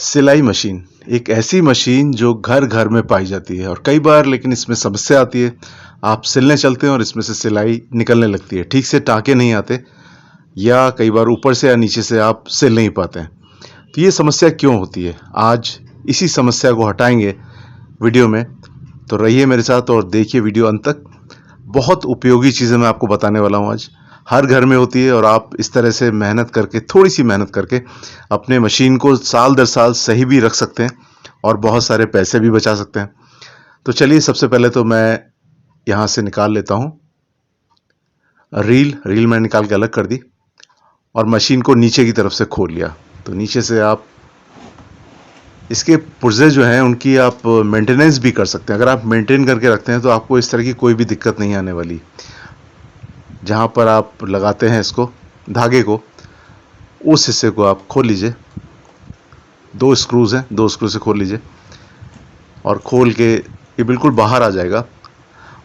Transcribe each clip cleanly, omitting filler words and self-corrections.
सिलाई मशीन एक ऐसी मशीन जो घर घर में पाई जाती है और कई बार लेकिन इसमें समस्या आती है। आप सिलने चलते हैं और इसमें से सिलाई निकलने लगती है, ठीक से टाँके नहीं आते या कई बार ऊपर से या नीचे से आप सिल नहीं पाते हैं। तो ये समस्या क्यों होती है? आज इसी समस्या को हटाएंगे वीडियो में। तो रहिए मेरे साथ और देखिए वीडियो अंत तक। बहुत उपयोगी चीज़ें मैं आपको बताने वाला हूँ आज। हर घर में होती है और आप इस तरह से मेहनत करके, थोड़ी सी मेहनत करके अपने मशीन को साल दर साल सही भी रख सकते हैं और बहुत सारे पैसे भी बचा सकते हैं। तो चलिए सबसे पहले तो मैं यहाँ से निकाल लेता हूँ रील मैंने निकाल के अलग कर दी और मशीन को नीचे की तरफ से खोल लिया। तो नीचे से आप इसके पुर्जे जो हैं उनकी आप मेंटेनेंस भी कर सकते हैं। अगर आप मेंटेन करके रखते हैं तो आपको इस तरह की कोई भी दिक्कत नहीं आने वाली। जहाँ पर आप लगाते हैं इसको, धागे को, उस हिस्से को आप खोल लीजिए। 2 स्क्रूज हैं, 2 स्क्रू से खोल लीजिए और खोल के ये बिल्कुल बाहर आ जाएगा।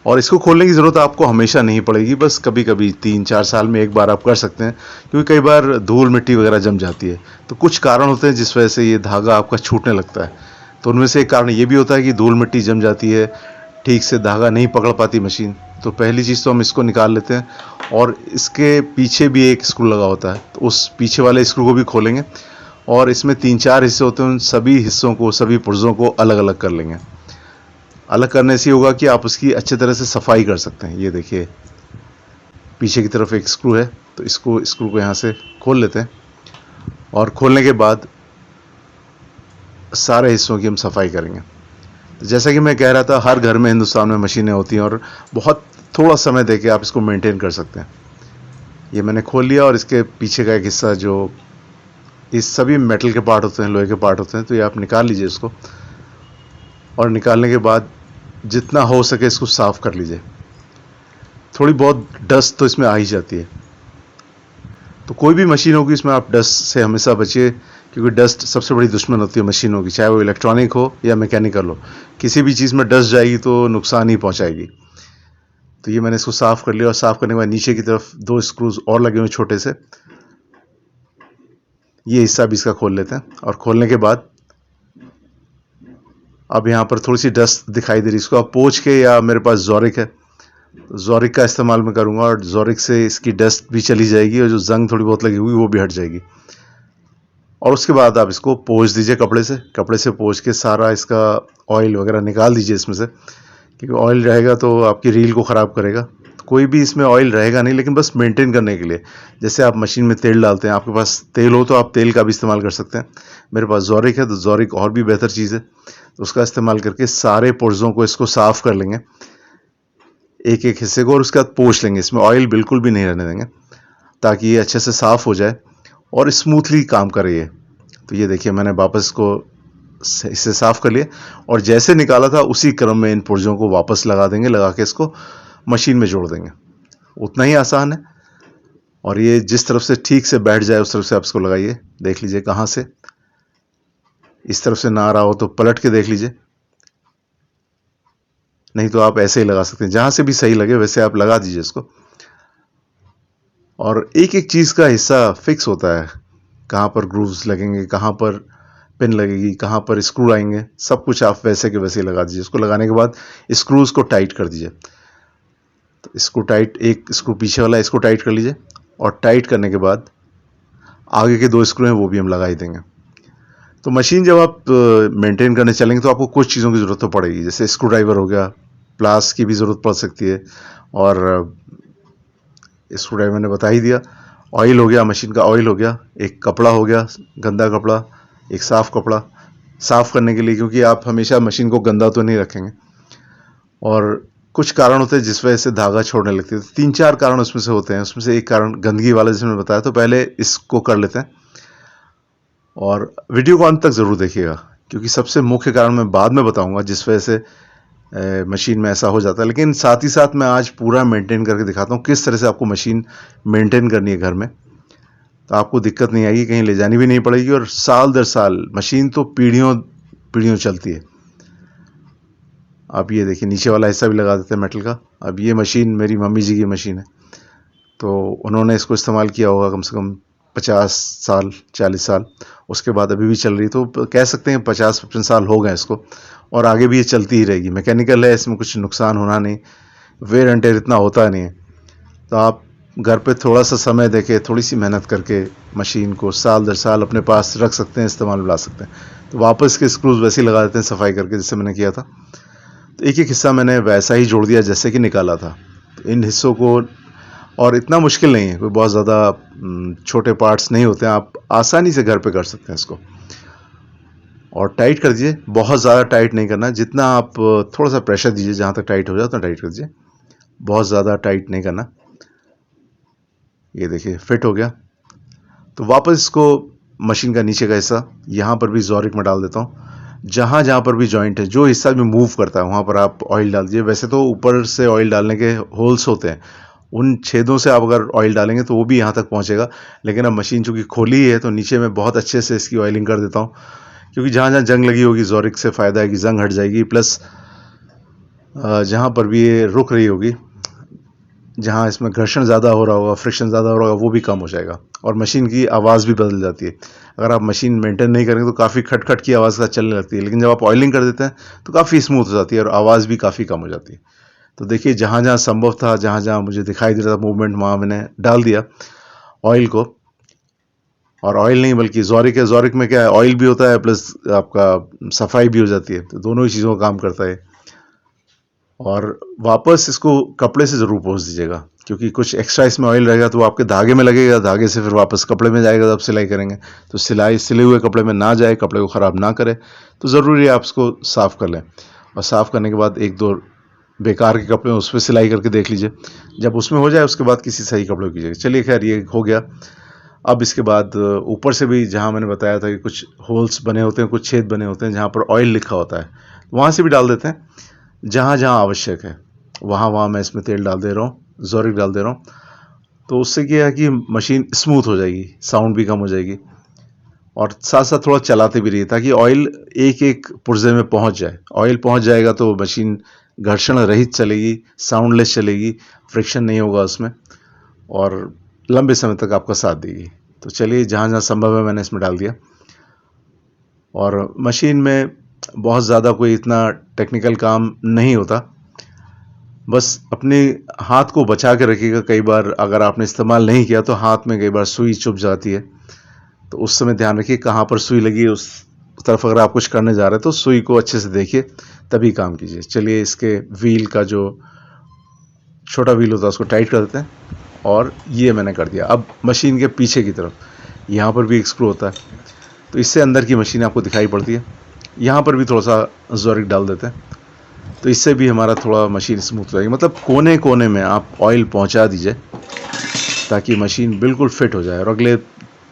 और इसको खोलने की ज़रूरत आपको हमेशा नहीं पड़ेगी, बस कभी कभी 3-4 साल में एक बार आप कर सकते हैं, क्योंकि कई बार धूल मिट्टी वगैरह जम जाती है। तो कुछ कारण होते हैं जिस वजह से ये धागा आपका छूटने लगता है। तो उनमें से एक कारण ये भी होता है कि धूल मिट्टी जम जाती है, ठीक से धागा नहीं पकड़ पाती मशीन। तो पहली चीज़ तो हम इसको निकाल लेते हैं और इसके पीछे भी एक स्क्रू लगा होता है, तो उस पीछे वाले स्क्रू को भी खोलेंगे और इसमें 3-4 हिस्से होते हैं। उन सभी हिस्सों को, सभी पुर्जों को अलग अलग कर लेंगे। अलग करने से होगा कि आप उसकी अच्छी तरह से सफाई कर सकते हैं। ये देखिए पीछे की तरफ एक स्क्रू है, तो इसको स्क्रू को यहाँ से खोल लेते हैं और खोलने के बाद सारे हिस्सों की हम सफाई करेंगे। तो जैसा कि मैं कह रहा था, हर घर में हिंदुस्तान में मशीनें होती हैं और बहुत थोड़ा समय देके आप इसको मेंटेन कर सकते हैं। ये मैंने खोल लिया और इसके पीछे का एक हिस्सा, जो इस सभी मेटल के पार्ट होते हैं, लोहे के पार्ट होते हैं, तो ये आप निकाल लीजिए इसको। और निकालने के बाद जितना हो सके इसको साफ़ कर लीजिए। थोड़ी बहुत डस्ट तो इसमें आ ही जाती है, तो कोई भी मशीन होगी इसमें आप डस्ट से हमेशा बचिए, क्योंकि डस्ट सबसे बड़ी दुश्मन होती है मशीनों की, चाहे वो इलेक्ट्रॉनिक हो या मैकेनिकल हो। किसी भी चीज़ में डस्ट जाएगी तो नुकसान ही पहुंचाएगी। तो ये मैंने इसको साफ़ कर लिया और साफ़ करने के बाद नीचे की तरफ 2 स्क्रूज और लगे हुए छोटे से, ये हिस्सा भी इसका खोल लेते हैं। और खोलने के बाद अब यहाँ पर थोड़ी सी डस्ट दिखाई दे रही है, इसको आप पोंछ के, या मेरे पास ज़ोरिक है, ज़ोरिक का इस्तेमाल मैं करूँगा और ज़ोरिक से इसकी डस्ट भी चली जाएगी और जो जंग थोड़ी बहुत लगी हुई वो भी हट जाएगी। और उसके बाद आप इसको पोंछ दीजिए कपड़े से पोंछ के सारा इसका ऑयल वगैरह निकाल दीजिए इसमें से, क्योंकि ऑयल रहेगा तो आपकी रील को ख़राब करेगा। तो कोई भी इसमें ऑयल रहेगा नहीं, लेकिन बस मेंटेन करने के लिए। जैसे आप मशीन में तेल डालते हैं, आपके पास तेल हो तो आप तेल का भी इस्तेमाल कर सकते हैं। मेरे पास ज़ोरिक है तो ज़ोरिक और भी बेहतर चीज़ है, तो उसका इस्तेमाल करके सारे पुर्जों को इसको साफ़ कर लेंगे, एक एक हिस्से को, और उसके बाद पोंछ लेंगे। इसमें ऑयल बिल्कुल भी नहीं रहने देंगे, ताकि ये अच्छे से साफ़ हो जाए और स्मूथली काम करे ये। तो ये देखिए मैंने वापस इसको इसे साफ़ कर लिया और जैसे निकाला था उसी क्रम में इन पुर्जों को वापस लगा देंगे, लगा के इसको मशीन में जोड़ देंगे। उतना ही आसान है। और ये जिस तरफ से ठीक से बैठ जाए उस तरफ से आप इसको लगाइए। देख लीजिए कहाँ से, इस तरफ से ना आ रहा हो तो पलट के देख लीजिए, नहीं तो आप ऐसे ही लगा सकते हैं। जहाँ से भी सही लगे वैसे आप लगा दीजिए इसको। और एक एक चीज़ का हिस्सा फिक्स होता है, कहाँ पर ग्रूव्स लगेंगे, कहाँ पर पिन लगेगी, कहाँ पर स्क्रू आएंगे, सब कुछ आप वैसे के वैसे ही लगा दीजिए। इसको लगाने के बाद स्क्रूज को टाइट कर दीजिए। तो इसको टाइट, एक स्क्रू पीछे वाला इसको टाइट कर लीजिए और टाइट करने के बाद आगे के 2 स्क्रू हैं वो भी हम लगा ही देंगे। तो मशीन जब आप मेंटेन करने चलेंगे तो आपको कुछ चीज़ों की ज़रूरत तो पड़ेगी, जैसे स्क्रू ड्राइवर हो गया, प्लास की भी ज़रूरत पड़ सकती है, और स्क्रू ड्राइवर ने बता ही दिया। ऑयल हो गया, मशीन का ऑयल हो गया, एक कपड़ा हो गया, गंदा कपड़ा, एक साफ़ कपड़ा साफ़ करने के लिए, क्योंकि आप हमेशा मशीन को गंदा तो नहीं रखेंगे। और कुछ कारण होते हैं जिस वजह से धागा छोड़ने लगती है, तो 3-4 कारण उसमें से होते हैं। उसमें से एक कारण गंदगी वाला, जैसे मैंने बताया। तो पहले इसको कर लेते हैं और वीडियो को अंत तक ज़रूर देखिएगा, क्योंकि सबसे मुख्य कारण मैं बाद में बताऊंगा जिस वजह से मशीन में ऐसा हो जाता है। लेकिन साथ ही साथ मैं आज पूरा मेंटेन करके दिखाता हूँ किस तरह से आपको मशीन मेंटेन करनी है घर में। तो आपको दिक्कत नहीं आएगी, कहीं ले जानी भी नहीं पड़ेगी, और साल दर साल मशीन तो पीढ़ियों पीढ़ियों चलती है। अब ये देखिए नीचे वाला हिस्सा भी लगा देते हैं मेटल का। अब ये मशीन मेरी मम्मी जी की मशीन है, तो उन्होंने इसको इस्तेमाल किया होगा कम से कम 50 साल 40 साल, उसके बाद अभी भी चल रही, तो कह सकते हैं 50-55 साल हो गए इसको, और आगे भी ये चलती ही रहेगी। मैकेनिकल है, इसमें कुछ नुकसान होना नहीं, वेयर एंड टेयर इतना होता नहीं है। तो आप घर पे थोड़ा सा समय देके, थोड़ी सी मेहनत करके मशीन को साल दर साल अपने पास रख सकते हैं, इस्तेमाल में ला सकते हैं। तो वापस के स्क्रूज वैसे ही लगा देते हैं सफाई करके, जैसे मैंने किया था। तो एक एक हिस्सा मैंने वैसा ही जोड़ दिया जैसे कि निकाला था। तो इन हिस्सों को, और इतना मुश्किल नहीं है, कोई बहुत ज़्यादा छोटे पार्ट्स नहीं होते हैं, आप आसानी से घर पे कर सकते हैं इसको। और टाइट कर दीजिए, बहुत ज़्यादा टाइट नहीं करना, जितना आप थोड़ा सा प्रेशर दीजिए, जहाँ तक टाइट हो जाए उतना टाइट कर दीजिए, बहुत ज़्यादा टाइट नहीं करना। ये देखिए फिट हो गया। तो वापस इसको मशीन का नीचे का हिस्सा यहाँ पर भी जोरिक में डाल देता हूँ। जहाँ जहाँ पर भी जॉइंट है, जो हिस्सा भी मूव करता है, वहाँ पर आप ऑयल डाल दीजिए। वैसे तो ऊपर से ऑयल डालने के होल्स होते हैं, उन छेदों से आप अगर ऑयल डालेंगे तो वो भी यहाँ तक पहुँचेगा। लेकिन अब मशीन चूँकि खोली है तो नीचे मैं बहुत अच्छे से इसकी ऑयलिंग कर देता हूँ, क्योंकि जहाँ जहाँ जंग लगी होगी जोरिक से फ़ायदा है कि जंग हट जाएगी, प्लस जहाँ पर भी ये रुक रही होगी, जहाँ इसमें घर्षण ज़्यादा हो रहा होगा, फ्रिक्शन ज़्यादा हो रहा होगा, वो भी कम हो जाएगा। और मशीन की आवाज़ भी बदल जाती है। अगर आप मशीन मेंटेन नहीं करेंगे तो काफ़ी खटखट की आवाज़ का चलने लगती है, लेकिन जब आप ऑयलिंग कर देते हैं तो काफ़ी स्मूथ हो जाती है और आवाज़ भी काफ़ी कम हो जाती है। तो देखिए, जहाँ जहाँ संभव था, जहाँ जहाँ मुझे दिखाई दे रहा था मूवमेंट, वहाँ मैंने डाल दिया ऑयल को। और ऑयल नहीं बल्कि जोरिक है। जोरिक में क्या है, ऑयल भी होता है प्लस आपका सफाई भी हो जाती है, तो दोनों ही चीज़ों का काम करता है। और वापस इसको कपड़े से ज़रूर पोंछ दीजिएगा, क्योंकि कुछ एक्स्ट्रा इसमें ऑयल रहेगा तो वो आपके धागे में लगेगा, धागे से फिर वापस कपड़े में जाएगा, जब सिलाई करेंगे तो सिले हुए कपड़े में ना जाए, कपड़े को ख़राब ना करे। तो ज़रूरी है आप इसको साफ़ कर लें, और साफ़ करने के बाद एक दो बेकार के कपड़े उस पर सिलाई करके देख लीजिए। जब उसमें हो जाए उसके बाद किसी सही कपड़े को कीजिएगा। चलिए खैर, ये हो गया। अब इसके बाद ऊपर से भी, जहाँ मैंने बताया था कि कुछ होल्स बने होते हैं, कुछ छेद बने होते हैं जहाँ पर ऑयल लिखा होता है, वहाँ से भी डाल देते हैं। जहाँ जहाँ आवश्यक है वहाँ वहाँ मैं इसमें तेल डाल दे रहा हूँ, जोरिक डाल दे रहा हूँ। तो उससे क्या है कि मशीन स्मूथ हो जाएगी, साउंड भी कम हो जाएगी, और साथ साथ थोड़ा चलाते भी रहिए ताकि ऑयल एक एक पुर्जे में पहुँच जाए। ऑयल पहुँच जाएगा तो मशीन घर्षण रहित चलेगी, साउंडलेस चलेगी, फ्रिक्शन नहीं होगा उसमें, और लंबे समय तक आपका साथ देगी। तो चलिए, जहाँ जहाँ संभव है मैंने इसमें डाल दिया। और मशीन में बहुत ज़्यादा कोई इतना टेक्निकल काम नहीं होता, बस अपने हाथ को बचा के रखिएगा। कई बार अगर आपने इस्तेमाल नहीं किया तो हाथ में कई बार सुई चुभ जाती है, तो उस समय ध्यान रखिए कहाँ पर सुई लगी है, उस तरफ अगर आप कुछ करने जा रहे हैं तो सुई को अच्छे से देखिए, तभी काम कीजिए। चलिए, इसके व्हील का जो छोटा व्हील होता है उसको टाइट कर देते हैं, और ये मैंने कर दिया। अब मशीन के पीछे की तरफ यहाँ पर भी एक स्क्रू होता है, तो इससे अंदर की मशीन आपको दिखाई पड़ती है। यहाँ पर भी थोड़ा सा जोरिक डाल देते हैं, तो इससे भी हमारा थोड़ा मशीन स्मूथ हो जाएगी। मतलब कोने कोने में आप ऑयल पहुँचा दीजिए ताकि मशीन बिल्कुल फिट हो जाए, और अगले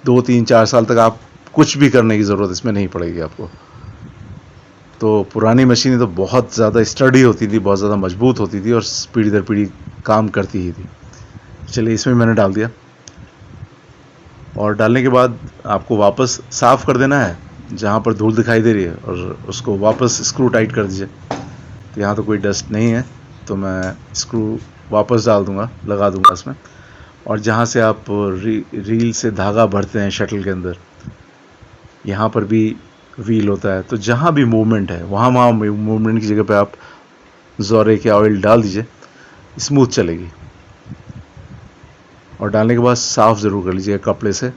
2 3 4 साल तक आप कुछ भी करने की ज़रूरत इसमें नहीं पड़ेगी आपको। तो पुरानी मशीनें तो बहुत ज़्यादा स्टडी होती थी, बहुत ज़्यादा मजबूत होती थी, और पीढ़ी दर पीढ़ी काम करती ही थी। चलिए, इसमें मैंने डाल दिया, और डालने के बाद आपको वापस साफ़ कर देना है जहाँ पर धूल दिखाई दे रही है, और उसको वापस स्क्रू टाइट कर दीजिए। तो यहाँ तो कोई डस्ट नहीं है, तो मैं स्क्रू वापस डाल दूँगा, लगा दूँगा इसमें। और जहाँ से आप रील से धागा भरते हैं शटल के अंदर, यहाँ पर भी व्हील होता है, तो जहाँ भी मूवमेंट है वहाँ वहाँ मूवमेंट की जगह पे आप जोरिक या ऑयल डाल दीजिए, स्मूथ चलेगी। और डालने के बाद साफ़ ज़रूर कर लीजिएगा कपड़े से,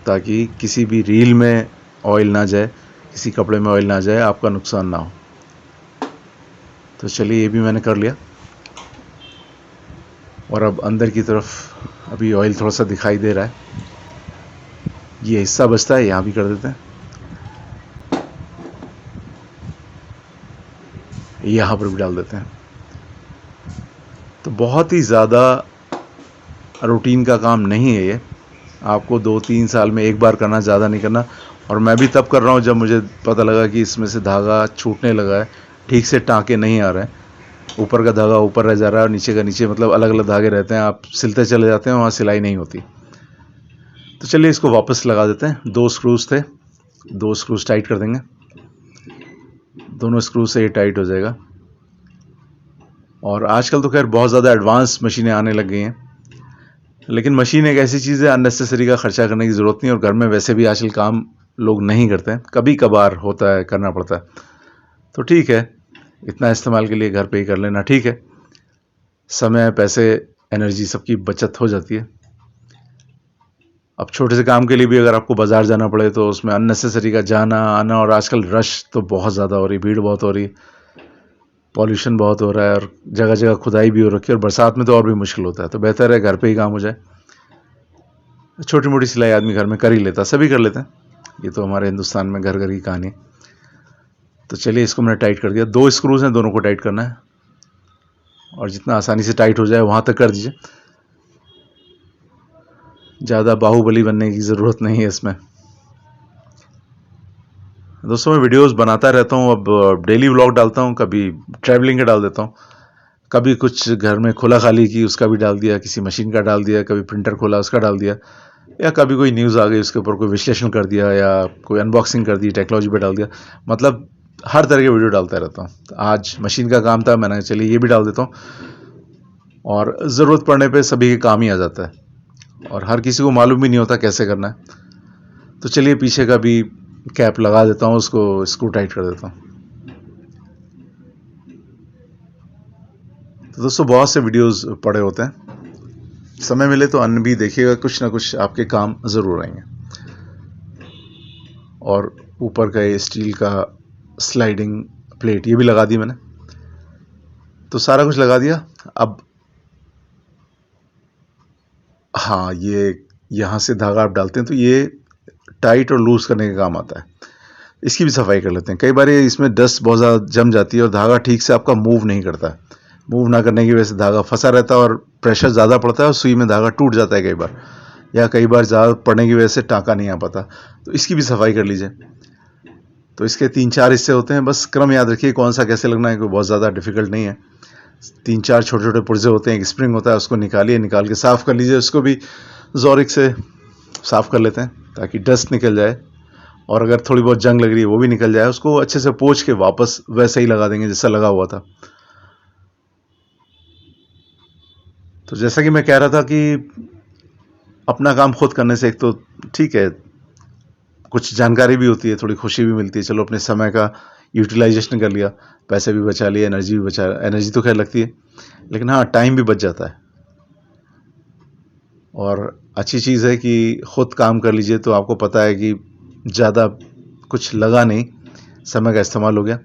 ताकि किसी भी रील में ऑयल ना जाए, किसी कपड़े में ऑयल ना जाए, आपका नुकसान ना हो। तो चलिए, ये भी मैंने कर लिया। और अब अंदर की तरफ अभी ऑयल थोड़ा सा दिखाई दे रहा है, ये हिस्सा बचता है, यहाँ भी कर देते हैं, यहाँ पर भी डाल देते हैं। तो बहुत ही ज़्यादा रूटीन का काम नहीं है ये, आपको 2 3 साल में एक बार करना, ज़्यादा नहीं करना। और मैं भी तब कर रहा हूँ जब मुझे पता लगा कि इसमें से धागा छूटने लगा है, ठीक से टाँके नहीं आ रहे हैं, ऊपर का धागा ऊपर रह जा रहा है और नीचे का नीचे, मतलब अलग अलग धागे रहते हैं, आप सिलते चले जाते हैं, वहाँ सिलाई नहीं होती। तो चलिए, इसको वापस लगा देते हैं। 2 स्क्रूज थे, 2 स्क्रूज टाइट कर देंगे, दोनों स्क्रू से ये टाइट हो जाएगा। और आजकल तो खैर बहुत ज़्यादा एडवांस मशीनें आने लग गई हैं, लेकिन मशीन एक ऐसी चीज़ है, अननेसेसरी का खर्चा करने की ज़रूरत नहीं, और घर में वैसे भी आजकल काम लोग नहीं करते हैं, कभी कभार होता है, करना पड़ता है, तो ठीक है, इतना इस्तेमाल के लिए घर पे ही कर लेना ठीक है। समय, पैसे, एनर्जी सबकी बचत हो जाती है। अब छोटे से काम के लिए भी अगर आपको बाज़ार जाना पड़े तो उसमें अननेसेसरी का जाना आना, और आजकल रश तो बहुत ज़्यादा हो रही, भीड़ बहुत हो रही, पॉल्यूशन बहुत हो रहा है, और जगह जगह खुदाई भी हो रखी है, और बरसात में तो और भी मुश्किल होता है, तो बेहतर है घर पे ही काम हो जाए। छोटी मोटी सिलाई आदमी घर में कर ही लेता, सभी कर लेते हैं, ये तो हमारे हिंदुस्तान में घर घर की कहानी है। तो चलिए, इसको मैंने टाइट कर दिया, 2 स्क्रूज हैं, दोनों को टाइट करना है, और जितना आसानी से टाइट हो जाए वहाँ तक कर दीजिए, ज़्यादा बाहुबली बनने की ज़रूरत नहीं है इसमें। दोस्तों, मैं वीडियोस बनाता रहता हूँ, अब डेली व्लॉग डालता हूँ, कभी ट्रैवलिंग का डाल देता हूँ, कभी कुछ घर में खुला खाली की उसका भी डाल दिया, किसी मशीन का डाल दिया, कभी प्रिंटर खोला उसका डाल दिया, या कभी कोई न्यूज़ आ गई उसके ऊपर कोई विश्लेषण कर दिया, या कोई अनबॉक्सिंग कर दी, टेक्नोलॉजी पे डाल दिया, मतलब हर तरह के वीडियो डालता रहता हूँ। तो आज मशीन का काम था, मैंने चलिए ये भी डाल देता हूँ, और ज़रूरत पड़ने पे सभी के काम ही आ जाता है, और हर किसी को मालूम भी नहीं होता कैसे करना है। तो चलिए, पीछे का भी कैप लगा देता हूँ, उसको स्क्रू टाइट कर देता हूँ। तो दोस्तों, बहुत से वीडियोस पड़े होते हैं, समय मिले तो अन्य भी देखिएगा, कुछ ना कुछ आपके काम ज़रूर आएंगे। और ऊपर का ये स्टील का स्लाइडिंग प्लेट ये भी लगा दी मैंने, तो सारा कुछ लगा दिया। अब हाँ, ये यहाँ से धागा आप डालते हैं तो ये टाइट और लूज करने का काम आता है। इसकी भी सफाई कर लेते हैं। कई बार ये इसमें डस्ट बहुत ज़्यादा जम जाती है और धागा ठीक से आपका मूव नहीं करता है। मूव ना करने की वजह से धागा फंसा रहता है और प्रेशर ज़्यादा पड़ता है और सुई में धागा टूट जाता है कई बार, या कई बार ज़्यादा पड़ने की वजह से टाँका नहीं आ पाता। तो इसकी भी सफाई कर लीजिए। तो इसके 3-4 हिस्से होते हैं, बस क्रम याद रखिए कौन सा कैसे लगना है, कोई बहुत ज़्यादा डिफिकल्ट नहीं है। 3-4 छोटे छोटे पुर्जे होते हैं, एक स्प्रिंग होता है, उसको निकालिए, निकाल के साफ़ कर लीजिए। उसको भी ज़ोरिक से साफ़ कर लेते हैं ताकि डस्ट निकल जाए, और अगर थोड़ी बहुत जंग लग रही है वो भी निकल जाए। उसको अच्छे से पोंछ के वापस वैसे ही लगा देंगे जैसा लगा हुआ था। तो जैसा कि मैं कह रहा था कि अपना काम खुद करने से एक तो ठीक है, कुछ जानकारी भी होती है, थोड़ी खुशी भी मिलती है, चलो अपने समय का यूटिलाइजेशन कर लिया, पैसे भी बचा लिए, एनर्जी भी बचा, एनर्जी तो खैर लगती है, लेकिन हाँ, टाइम भी बच जाता है। और अच्छी चीज़ है कि खुद काम कर लीजिए तो आपको पता है कि ज़्यादा कुछ लगा नहीं, समय का इस्तेमाल हो गया।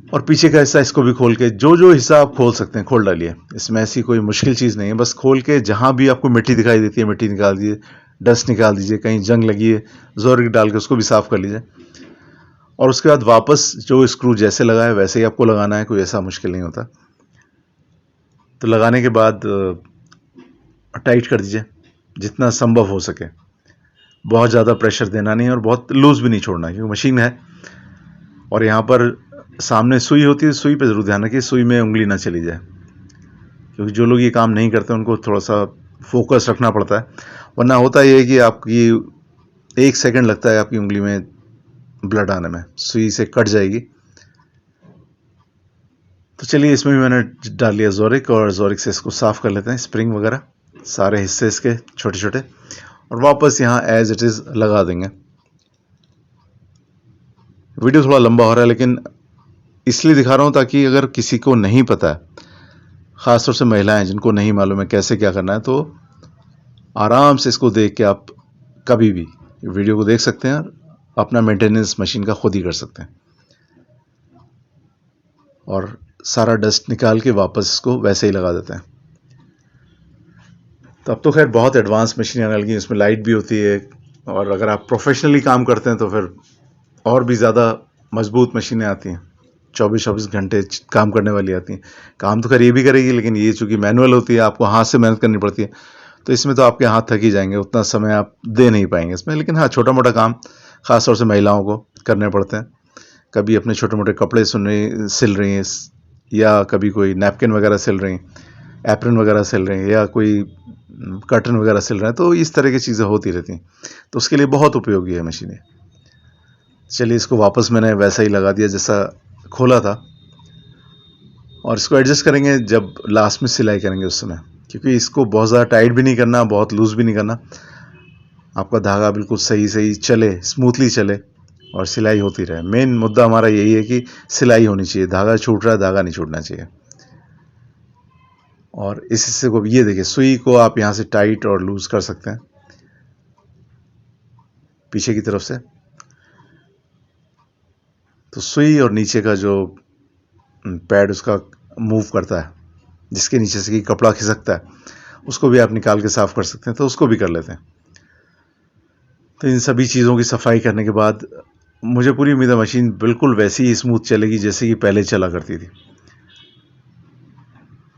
और पीछे का हिस्सा इसको भी खोल के, जो जो हिस्सा आप खोल सकते हैं खोल डालिए, इसमें ऐसी कोई मुश्किल चीज़ नहीं है। बस खोल के जहाँ भी आपको मिट्टी दिखाई देती है मिट्टी निकाल दीजिए, डस्ट निकाल दीजिए, कहीं जंग लगी है जोर डाल के उसको भी साफ़ कर लीजिए। और उसके बाद वापस जो स्क्रू जैसे लगा है वैसे ही आपको लगाना है, कोई ऐसा मुश्किल नहीं होता। तो लगाने के बाद टाइट कर दीजिए जितना संभव हो सके, बहुत ज़्यादा प्रेशर देना नहीं और बहुत लूज़ भी नहीं छोड़ना, क्योंकि मशीन है। और यहाँ पर सामने सुई होती है, सुई पे ज़रूर ध्यान रखिए, सुई में उंगली ना चली जाए, क्योंकि जो लोग ये काम नहीं करते उनको थोड़ा सा फोकस रखना पड़ता है, वरना होता ये है कि आपकी 1 सेकंड लगता है आपकी उंगली में ब्लड आने में, सुई से कट जाएगी। तो चलिए, इसमें भी मैंने डाल लिया जोरिक, और जोरिक से इसको साफ़ कर लेते हैं, स्प्रिंग वगैरह सारे हिस्से इसके छोटे छोटे, और वापस यहाँ एज इट इज़ लगा देंगे। वीडियो थोड़ा लंबा हो रहा है, लेकिन इसलिए दिखा रहा हूँ ताकि अगर किसी को नहीं पता है, ख़ासतौर से महिलाएं जिनको नहीं मालूम है कैसे क्या करना है, तो आराम से इसको देख के आप कभी भी वीडियो को देख सकते हैं और अपना मेंटेनेंस मशीन का खुद ही कर सकते हैं, और सारा डस्ट निकाल के वापस इसको वैसे ही लगा देते हैं। तो अब तो खैर बहुत एडवांस मशीनें आने लगी, इसमें लाइट भी होती है, और अगर आप प्रोफेशनली काम करते हैं तो फिर और भी ज़्यादा मजबूत मशीनें आती हैं, 24-24 घंटे काम करने वाली आती हैं। काम तो खैर ये भी करेगी, लेकिन ये चूँकि मैनुअल होती है, आपको हाथ से मेहनत करनी पड़ती है, तो इसमें तो आपके हाथ थक ही जाएंगे, उतना समय आप दे नहीं पाएंगे इसमें। लेकिन हाँ, छोटा मोटा काम ख़ासतौर से महिलाओं को करने पड़ते हैं। कभी अपने छोटे मोटे कपड़े सिल रही हैं, या कभी कोई नैपकिन वगैरह सिल रही हैं, एप्रन वगैरह सिल रही हैं, या कोई कर्टन वगैरह सिल रहे हैं, तो इस तरह की चीज़ें होती रहती हैं, तो उसके लिए बहुत उपयोगी है मशीनें। चलिए, इसको वापस मैंने वैसा ही लगा दिया जैसा खोला था, और इसको एडजस्ट करेंगे जब लास्ट में सिलाई करेंगे उस समय। क्योंकि इसको बहुत ज़्यादा टाइट भी नहीं करना, बहुत लूज़ भी नहीं करना। आपका धागा बिल्कुल सही सही चले, स्मूथली चले और सिलाई होती रहे। मेन मुद्दा हमारा यही है कि सिलाई होनी चाहिए, धागा छूट रहा है, धागा नहीं छूटना चाहिए। और इस हिस्से को ये देखिए, सुई को आप यहाँ से टाइट और लूज कर सकते हैं पीछे की तरफ से। तो सुई और नीचे का जो पैड उसका मूव करता है, जिसके नीचे से कि कपड़ा खिसकता है, उसको भी आप निकाल के साफ कर सकते हैं। तो उसको भी कर लेते हैं। तो इन सभी चीज़ों की सफाई करने के बाद मुझे पूरी उम्मीद है मशीन बिल्कुल वैसी ही स्मूथ चलेगी जैसे कि पहले चला करती थी।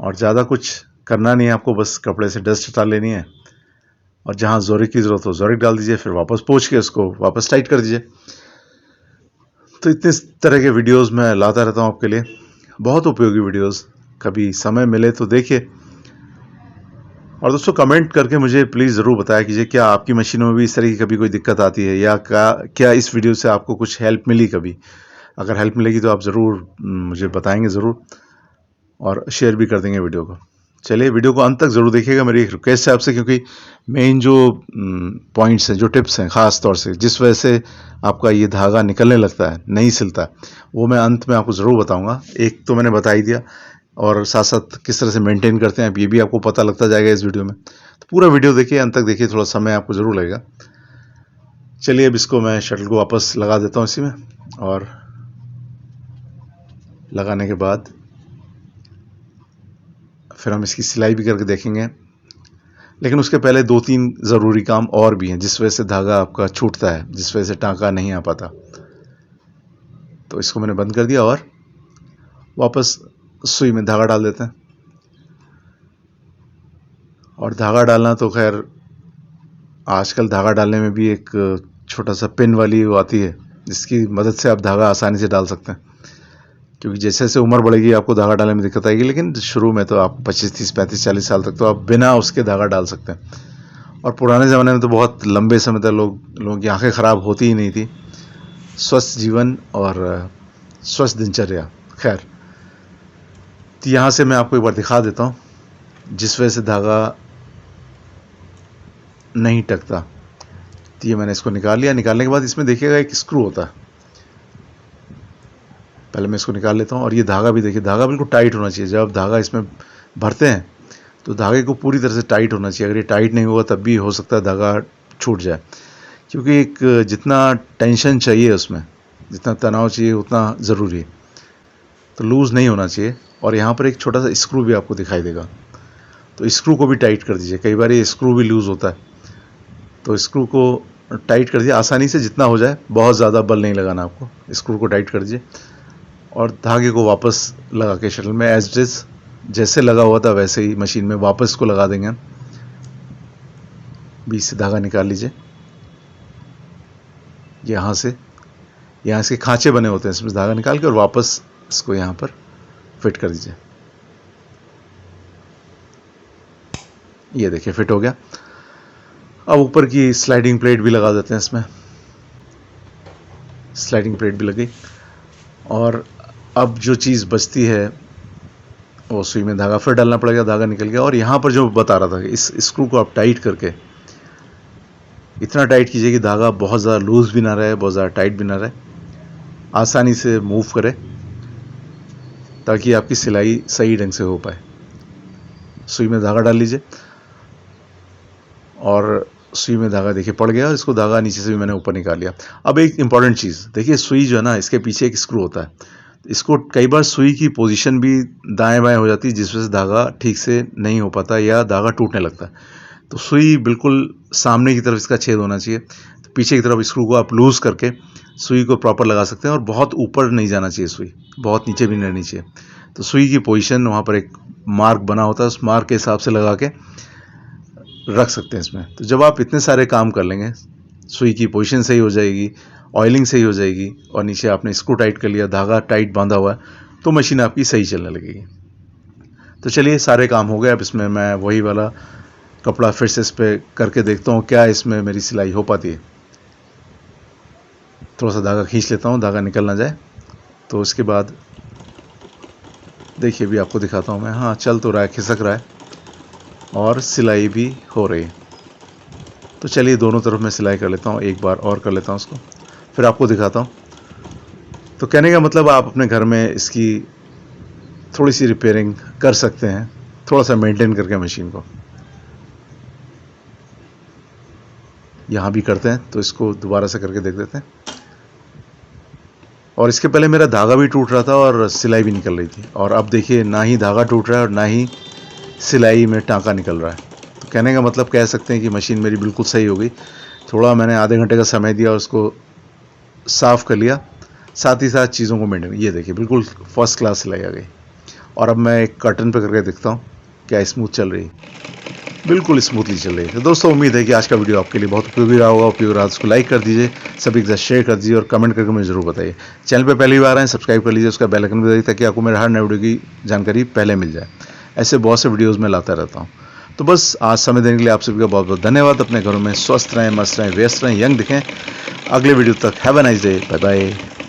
और ज़्यादा कुछ करना नहीं है आपको, बस कपड़े से डस्ट हटा लेनी है और जहाँ जोरिक की ज़रूरत हो जोरिक डाल दीजिए, फिर वापस पोंछ के उसको वापस टाइट कर दीजिए। तो इतने तरह के वीडियोस मैं लाता रहता हूँ आपके लिए, बहुत उपयोगी वीडियोस। कभी समय मिले तो देखिए। और दोस्तों, कमेंट करके मुझे प्लीज़ ज़रूर बताया कीजिए, क्या आपकी मशीनों में भी इस तरह की कभी कोई दिक्कत आती है, या क्या इस वीडियो से आपको कुछ हेल्प मिली कभी। अगर हेल्प मिलेगी तो आप ज़रूर मुझे बताएंगे ज़रूर, और शेयर भी कर देंगे वीडियो को। चलिए, वीडियो को अंत तक ज़रूर देखिएगा, मेरी एक रिक्वेस्ट है आपसे, क्योंकि मेन जो पॉइंट्स हैं, जो टिप्स हैं, ख़ास तौर से जिस वजह से आपका ये धागा निकलने लगता है, नहीं सिलता, वो मैं अंत में आपको ज़रूर बताऊंगा। एक तो मैंने बता ही दिया, और साथ साथ किस तरह से मेंटेन करते हैं आप, ये भी आपको पता लगता जाएगा इस वीडियो में। तो पूरा वीडियो देखिए, अंत तक देखिए, थोड़ा समय आपको ज़रूर लगेगा। चलिए, अब इसको मैं शटल को वापस लगा देता हूँ इसी में, और लगाने के बाद फिर हम इसकी सिलाई भी करके देखेंगे। लेकिन उसके पहले 2-3 ज़रूरी काम और भी हैं जिस वजह से धागा आपका छूटता है, जिस वजह से टाँका नहीं आ पाता। तो इसको मैंने बंद कर दिया और वापस सुई में धागा डाल देते हैं। और धागा डालना तो खैर आजकल धागा डालने में भी एक छोटा सा पिन वाली वो आती है, जिसकी मदद से आप धागा आसानी से डाल सकते हैं। क्योंकि जैसे जैसे उम्र बढ़ेगी आपको धागा डालने में दिक्कत आएगी, लेकिन शुरू में तो आप 25, 30, 35, 40 साल तक तो आप बिना उसके धागा डाल सकते हैं। और पुराने ज़माने में तो बहुत लंबे समय तक लोगों की आंखें ख़राब होती ही नहीं थी। स्वस्थ जीवन और स्वस्थ दिनचर्या। खैर, तो यहाँ से मैं आपको एक बार दिखा देता हूँ जिस वजह से धागा नहीं टकता। तो ये मैंने इसको निकाल लिया। निकालने के बाद इसमें देखिएगा एक स्क्रू होता है। पहले मैं इसको निकाल लेता हूँ। और ये धागा भी देखिए, धागा बिल्कुल टाइट होना चाहिए। जब आप धागा इसमें भरते हैं तो धागे को पूरी तरह से टाइट होना चाहिए। अगर ये टाइट नहीं होगा तब भी हो सकता है धागा छूट जाए, क्योंकि एक जितना टेंशन चाहिए उसमें, जितना तनाव चाहिए उतना ज़रूरी है। तो लूज़ नहीं होना चाहिए। और यहाँ पर एक छोटा सा स्क्रू भी आपको दिखाई देगा, तो स्क्रू को भी टाइट कर दीजिए। कई बार ये स्क्रू भी लूज़ होता है, तो स्क्रू को टाइट कर दीजिए आसानी से, जितना हो जाए। बहुत ज़्यादा बल नहीं लगाना आपको। स्क्रू को टाइट कर दीजिए और धागे को वापस लगा के शटल में एज इट इज़ जैसे लगा हुआ था वैसे ही मशीन में वापस इसको लगा देंगे हम। बीच से धागा निकाल लीजिए। यहाँ इसके खांचे बने होते हैं, इसमें धागा निकाल के और वापस इसको यहाँ पर फिट कर दीजिए। ये देखिए, फिट हो गया। अब ऊपर की स्लाइडिंग प्लेट भी लगा देते हैं इसमें। स्लाइडिंग प्लेट भी लग गई। और अब जो चीज़ बचती है वो सुई में धागा फिर डालना पड़ेगा। धागा निकल गया। और यहाँ पर जो बता रहा था कि इस स्क्रू को आप टाइट करके इतना टाइट कीजिए कि धागा बहुत ज़्यादा लूज़ भी ना रहे, बहुत ज़्यादा टाइट भी ना रहे, आसानी से मूव करे, ताकि आपकी सिलाई सही ढंग से हो पाए। सुई में धागा डाल लीजिए और सुई में धागा देखिए पड़ गया। और इसको धागा नीचे से भी मैंने ऊपर निकाल लिया। अब एक इंपॉर्टेंट चीज़ देखिए, सुई जो है ना, इसके पीछे एक स्क्रू होता है। इसको कई बार सुई की पोजीशन भी दाएं बाएं हो जाती है, जिस वजह से धागा ठीक से नहीं हो पाता या धागा टूटने लगता है। तो सुई बिल्कुल सामने की तरफ इसका छेद होना चाहिए। तो पीछे की तरफ स्क्रू को आप लूज़ करके सुई को प्रॉपर लगा सकते हैं। और बहुत ऊपर नहीं जाना चाहिए सुई, बहुत नीचे भी नहीं रहनी चाहिए। तो सुई की पोजीशन वहाँ पर एक मार्क बना होता है, उस मार्क के हिसाब से लगा के रख सकते हैं इसमें। तो जब आप इतने सारे काम कर लेंगे, सुई की पोजीशन सही हो जाएगी, ऑयलिंग सही हो जाएगी, और नीचे आपने स्क्रू टाइट कर लिया, धागा टाइट बांधा हुआ है, तो मशीन आपकी सही चलने लगेगी। तो चलिए, सारे काम हो गए। अब इसमें मैं वही वाला कपड़ा फिर से इस पर करके देखता हूँ क्या इसमें मेरी सिलाई हो पाती है। थोड़ा सा धागा खींच लेता हूँ, धागा निकल ना जाए। तो उसके बाद देखिए, भी आपको दिखाता हूँ मैं। हाँ, चल तो रहा है, खिसक रहा है। और सिलाई भी हो रही है। तो चलिए दोनों तरफ मैं सिलाई कर लेता हूँ, एक बार और कर लेता हूँ उसको, फिर आपको दिखाता हूँ। तो कहने का मतलब आप अपने घर में इसकी थोड़ी सी रिपेयरिंग कर सकते हैं, थोड़ा सा मेंटेन करके मशीन को। यहाँ भी करते हैं, तो इसको दोबारा से करके देख देते हैं। और इसके पहले मेरा धागा भी टूट रहा था और सिलाई भी निकल रही थी, और अब देखिए ना ही धागा टूट रहा है और ना ही सिलाई में टाँका निकल रहा है। तो कहने का मतलब कह सकते हैं कि मशीन मेरी बिल्कुल सही हो गई। थोड़ा मैंने आधे घंटे का समय दिया, उसको साफ़ कर लिया, साथ ही साथ चीज़ों को मेंटेन। ये देखिए बिल्कुल फर्स्ट क्लास सिलाई आ गई। और अब मैं एक कर्टन पे करके देखता हूँ क्या स्मूथ चल रही है। बिल्कुल स्मूथली चल रही है। तो दोस्तों उम्मीद है कि आज का वीडियो आपके लिए बहुत उपयोगी रहा होगा। उपयोगी रहा तो उसको लाइक कर दीजिए, सभी के साथ शेयर कर दीजिए और कमेंट करके मुझे जरूर बताइए। चैनल पे पहली बार आए सब्सक्राइब कर लीजिए, उसका बेल आइकन भी दबाइए ताकि आपको मेरे हर नए वीडियो की जानकारी पहले मिल जाए। ऐसे बहुत से वीडियोज़ मैं लाता रहता हूँ। तो बस आज समय देने के लिए आप सभी का बहुत बहुत धन्यवाद। अपने घरों में स्वस्थ रहें, मस्त रहें, व्यस्त रहें, यंग दिखें। अगले वीडियो तक have a nice day, bye bye.